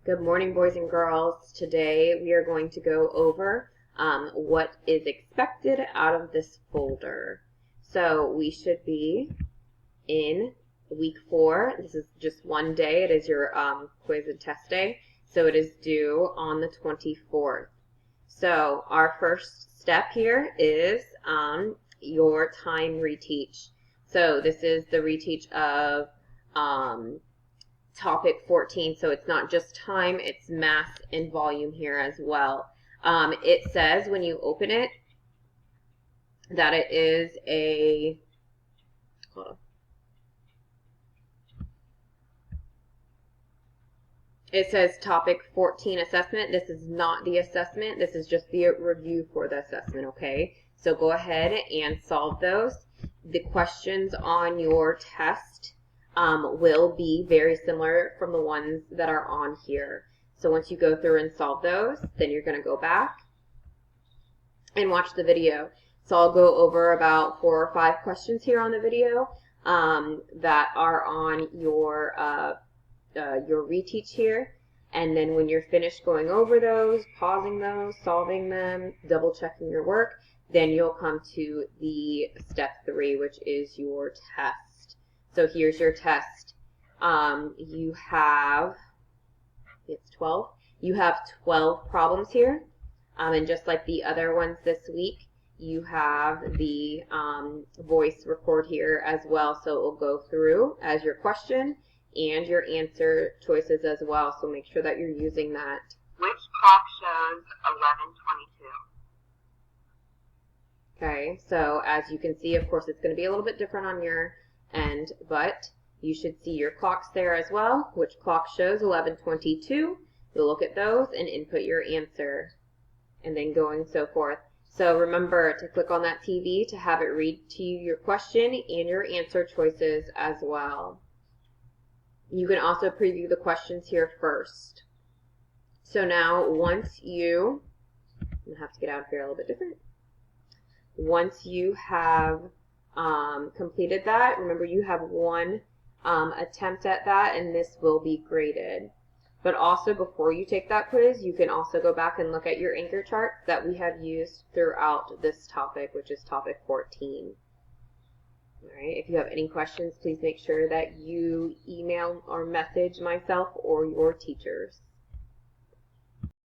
Good morning, boys and girls. Today we are going to go over what is expected out of this folder. So we should be in week 4. This is just one day. It is your quiz and test day. So it is due on the 24th. So our first step here is your time reteach. So this is the reteach of topic 14, so it's not just time, it's mass and volume here as well. It says when you open it that it is a, it says topic 14 assessment. This is not the assessment, this is just the review for the assessment, okay? So go ahead and solve those. The questions on your test will be very similar from the ones that are on here. So once you go through and solve those, then you're going to go back and watch the video. So I'll go over about 4 or 5 questions here on the video that are on your reteach here. And then when you're finished going over those, pausing those, solving them, double checking your work, then you'll come to the step 3, which is your test. So here's your test. You have, it's 12. You have 12 problems here. And just like the other ones this week, you have the voice record here as well. So it will go through as your question and your answer choices as well. So make sure that you're using that. Which clock shows 11:22? Okay, so as you can see, of course, it's going to be a little bit different on your end, but you should see your clocks there as well. Which clock shows 11:22? You'll look at those and input your answer, and then going so forth. So remember to click on that TV to have it read to you your question and your answer choices as well. You can also preview the questions here first. So now once you, I'm going to have to get out of here a little bit different. Once you have completed that, remember you have 1 attempt at that, and this will be graded. But also before you take that quiz, you can also go back and look at your anchor charts that we have used throughout this topic, which is topic 14. All right, if you have any questions, please make sure that you email or message myself or your teachers.